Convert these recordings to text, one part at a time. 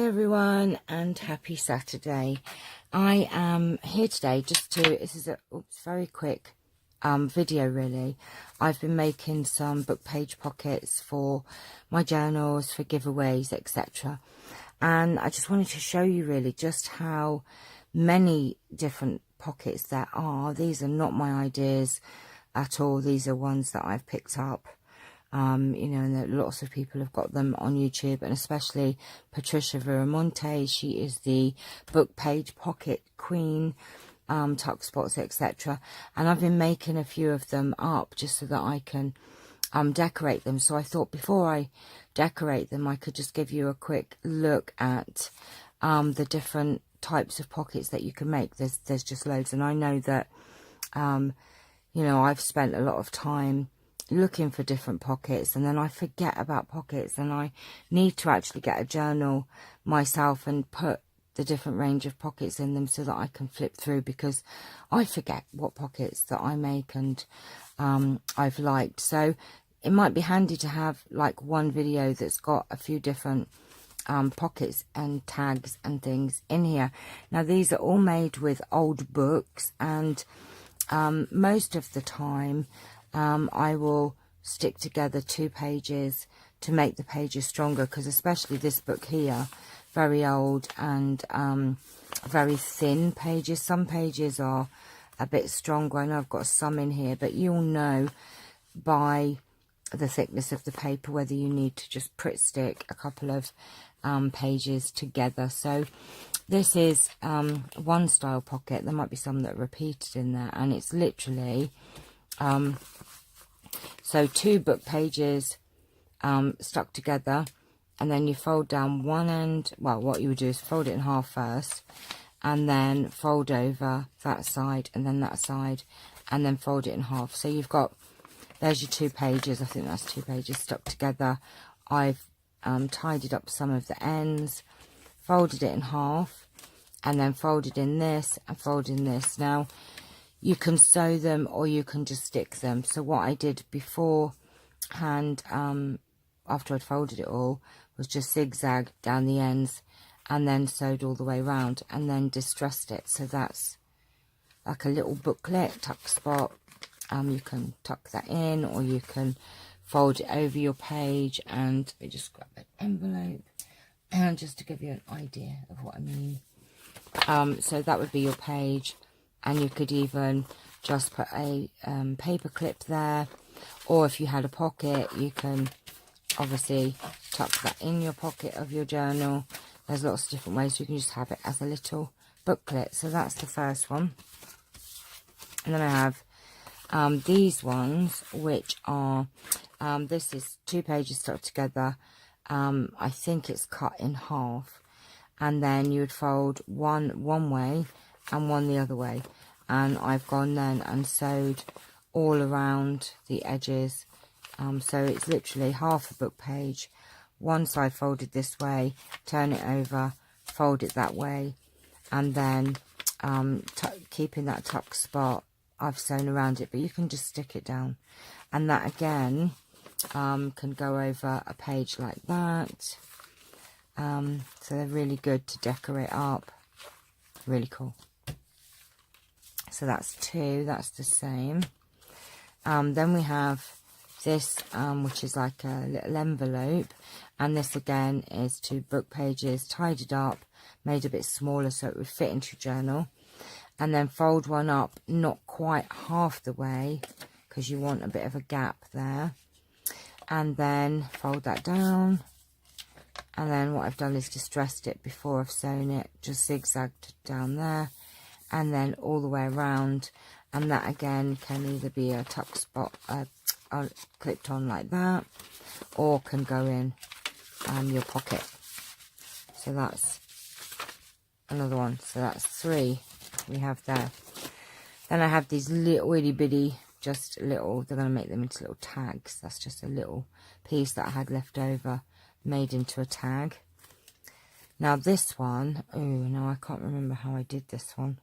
Hey everyone, and happy Saturday. I am here today just to, this is a very quick video really. I've been making some book page pockets for my journals, for giveaways, etc. And I just wanted to show you really just how many different pockets there are. These are not my ideas at all. These are ones that I've picked up. You know, and that lots of people have got them on YouTube, and especially Patricia Viramonte. She is the book page pocket queen, Tuckspots, etc. And I've been making a few of them up just so that I can decorate them. So I thought before I decorate them, I could just give you a quick look at the different types of pockets that you can make. There's just loads, and I know that you know, I've spent a lot of time looking for different pockets, and then I forget about pockets, and I need to actually get a journal myself and put the different range of pockets in them so that I can flip through, because I forget what pockets that I make and I've liked. So it might be handy to have like one video that's got a few different pockets and tags and things in here. Now these are all made with old books, and most of the time I will stick together 2 pages to make the pages stronger, because especially this book here, very old and very thin pages. Some pages are a bit stronger. I know I've got some in here, but you'll know by the thickness of the paper whether you need to just Pritt stick a couple of pages together. So this is one style pocket. There might be some that are repeated in there, and it's literally so 2 book pages stuck together, and then you fold down one end. Well, what you would do is fold it in half first, and then fold over that side and then that side, and then fold it in half. So you've got, there's your 2 pages. I think that's 2 pages stuck together. I've tidied up some of the ends, folded it in half, and then folded in this and folded in this. Now you can sew them or you can just stick them. So what I did beforehand, after I'd folded it all, was just zigzag down the ends and then sewed all the way around, and then distressed it. So that's like a little booklet, tuck spot. You can tuck that in, or you can fold it over your page. And let me just grab an envelope, and just to give you an idea of what I mean. So that would be your page. And you could even just put a paper clip there, or if you had a pocket, you can obviously tuck that in your pocket of your journal. There's lots of different ways. You can just have it as a little booklet. So that's the first one. And then I have these ones, which are, this is 2 pages stuck together. I think it's cut in half, and then you would fold one way and one the other way, and I've gone then and sewed all around the edges. So it's literally half a book page, one side folded this way, turn it over, fold it that way, and then keeping that tuck spot, I've sewn around it, but you can just stick it down, and that again can go over a page like that. So they're really good to decorate up, really cool. So that's 2, that's the same. Then we have this, which is like a little envelope, and this again is 2 book pages tidied up, made a bit smaller so it would fit into your journal, and then fold one up not quite half the way, because you want a bit of a gap there, and then fold that down. And then what I've done is distressed it before I've sewn it, just zigzagged down there, and then all the way around. And that again can either be a tuck spot clipped on like that, or can go in your pocket. So that's another one. So that's 3 we have there. Then I have these little itty bitty, just little, they're going to make them into little tags. That's just a little piece that I had left over, made into a tag. Now this one, oh no, I can't remember how I did this one.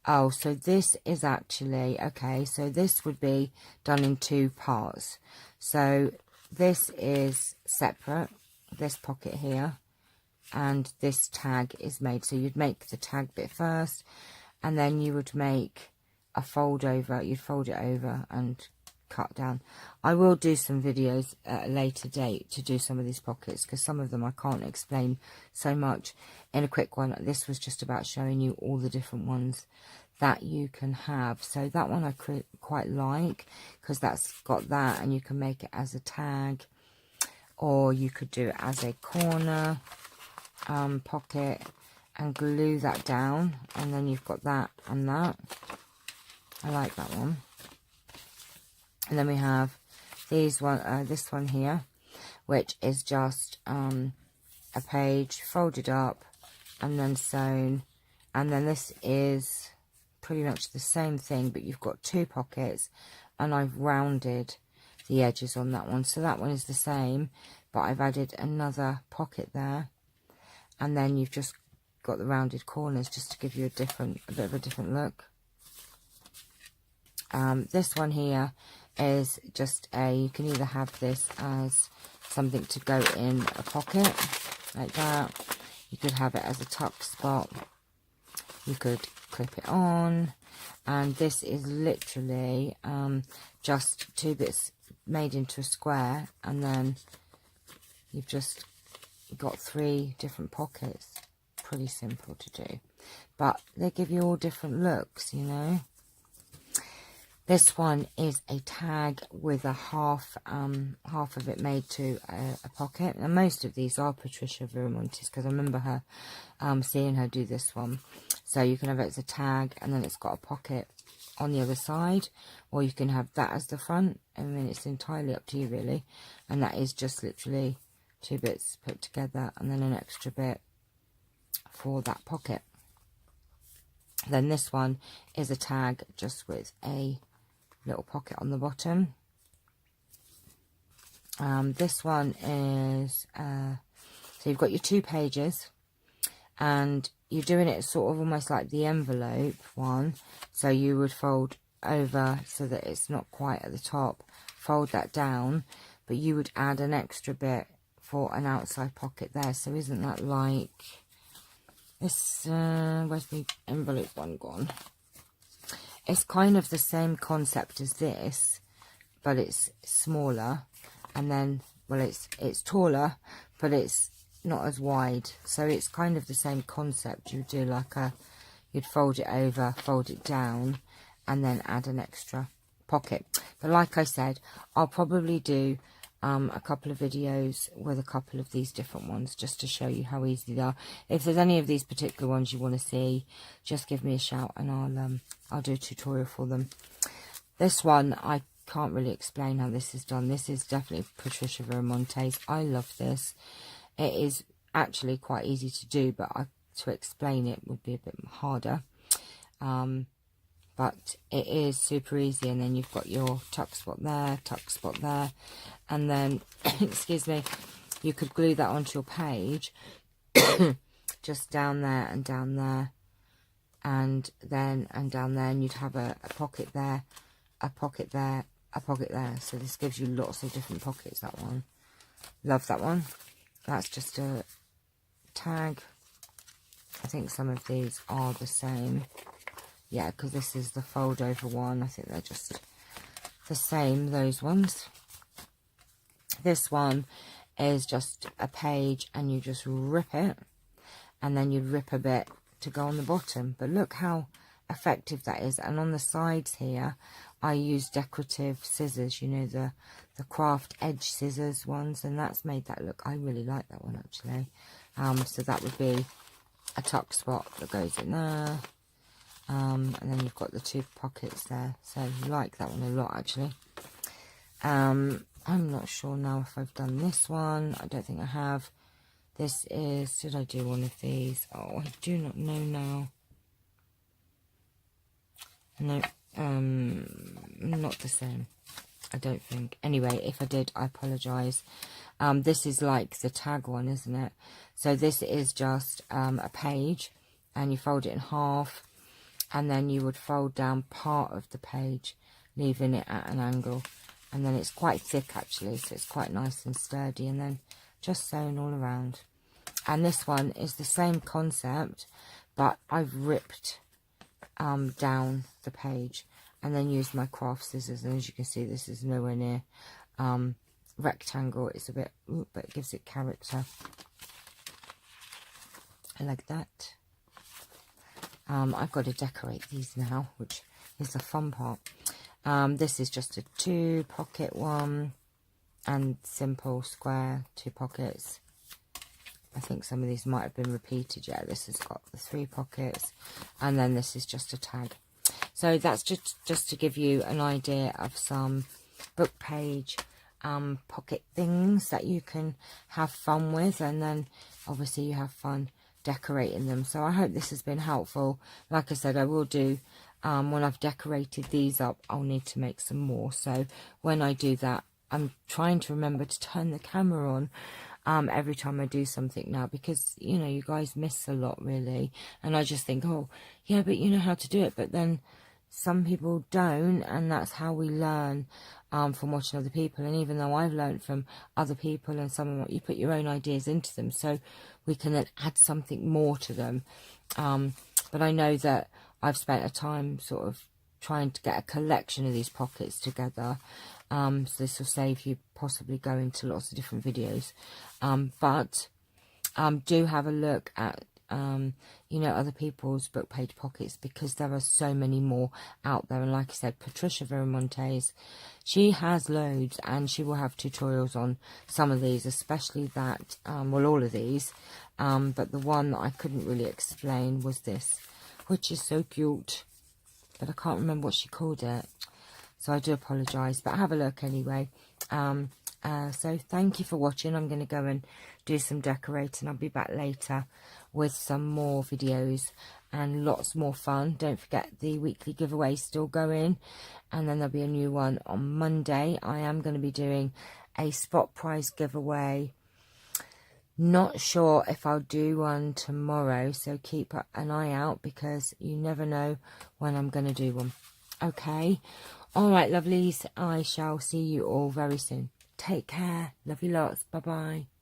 Oh, so this is actually, okay, so this would be done in 2 parts. So this is separate, this pocket here, and this tag is made. So you'd make the tag bit first, and then you would make a fold over. You'd fold it over and cut down. I will do some videos at a later date to do some of these pockets, because some of them I can't explain so much in a quick one. This was just about showing you all the different ones that you can have. So that one I quite like, because that's got that, and you can make it as a tag, or you could do it as a corner pocket and glue that down, and then you've got that and that. I like that one. And then we have this one here, which is just a page folded up and then sewn. And then this is pretty much the same thing, but you've got 2 pockets, and I've rounded the edges on that one. So that one is the same, but I've added another pocket there, and then you've just got the rounded corners just to give you a bit of a different look. This one here is just you can either have this as something to go in a pocket like that. You could have it as a tuck spot. You could clip it on, and this is literally just 2 bits made into a square, and then you've just got 3 different pockets. Pretty simple to do, but they give you all different looks, you know. This one is a tag with a half of it made to a pocket, and most of these are Patricia Viramontes, because I remember her seeing her do this one. So you can have it as a tag, and then it's got a pocket on the other side, or you can have that as the front. I mean, it's entirely up to you really, and that is just literally 2 bits put together, and then an extra bit for that pocket. Then this one is a tag just with a little pocket on the bottom. This one is so you've got your 2 pages, and you're doing it sort of almost like the envelope one. So you would fold over so that it's not quite at the top, fold that down, but you would add an extra bit for an outside pocket there. So isn't that like this? Where's the envelope one gone? It's kind of the same concept as this, but it's smaller, and then, well, it's taller, but it's not as wide. So it's kind of the same concept. You do like you'd fold it over, fold it down, and then add an extra pocket. But like I said, I'll probably do a couple of videos with a couple of these different ones, just to show you how easy they are. If there's any of these particular ones you want to see, just give me a shout, and I'll do a tutorial for them. This one, I can't really explain how this is done. This is definitely Patricia Viramontes. I love this. It is actually quite easy to do, but to explain it would be a bit harder. But it is super easy. And then you've got your tuck spot there, and then excuse me, you could glue that onto your page just down there, and down there, and down there, and you'd have a pocket there, a pocket there, a pocket there. So this gives you lots of different pockets. That one, love that one. That's just a tag. I think some of these are the same. Yeah, because this is the fold over one. I think they're just the same, those ones. This one is just a page, and you just rip it, and then you rip a bit to go on the bottom. But look how effective that is. And on the sides here, I use decorative scissors, you know, the craft edge scissors ones, and that's made that look. I really like that one actually. So that would be a tuck spot that goes in there. And then you've got the 2 pockets there. So I like that one a lot actually. I'm not sure now if I've done this one. I don't think I have. This is, did I do one of these? Oh, I do not know now. No, not the same, I don't think. Anyway, if I did, I apologise. This is like the tag one, isn't it? So this is just a page, and you fold it in half, and then you would fold down part of the page, leaving it at an angle. And then it's quite thick actually, so it's quite nice and sturdy. And then just sewn all around. And this one is the same concept, but I've ripped down the page and then used my craft scissors. And as you can see, this is nowhere near rectangle. It's a bit, but it gives it character. I like that. I've got to decorate these now, which is the fun part. This is just a 2-pocket one, and simple square 2 pockets. I think some of these might have been repeated. Yeah, this has got the 3 pockets, and then this is just a tag. So that's just to give you an idea of some book page pocket things that you can have fun with, and then obviously you have fun decorating them. So I hope this has been helpful. Like I said, I will do when I've decorated these up, I'll need to make some more. So when I do that, I'm trying to remember to turn the camera on every time I do something now, because you know, you guys miss a lot really, and I just think, oh yeah, but you know how to do it, but then some people don't, and that's how we learn from watching other people. And even though I've learned from other people, and some of what you put your own ideas into them, so we can then add something more to them. But I know that I've spent a time sort of trying to get a collection of these pockets together. So this will save you possibly going to lots of different videos. But do have a look at you know, other people's book page pockets, because there are so many more out there. And like I said, Patricia Viramontes, she has loads, and she will have tutorials on some of these, especially that, well, all of these, but the one that I couldn't really explain was this, which is so cute, but I can't remember what she called it, so I do apologise, but have a look anyway. So thank you for watching. I'm going to go and do some decorating. I'll be back later with some more videos and lots more fun. Don't forget the weekly giveaway still going, and then there'll be a new one on Monday. I am going to be doing a spot prize giveaway. Not sure if I'll do one tomorrow, so keep an eye out, because you never know when I'm going to do one. Okay, all right, lovelies, I shall see you all very soon. Take care. Love you lots. Bye bye.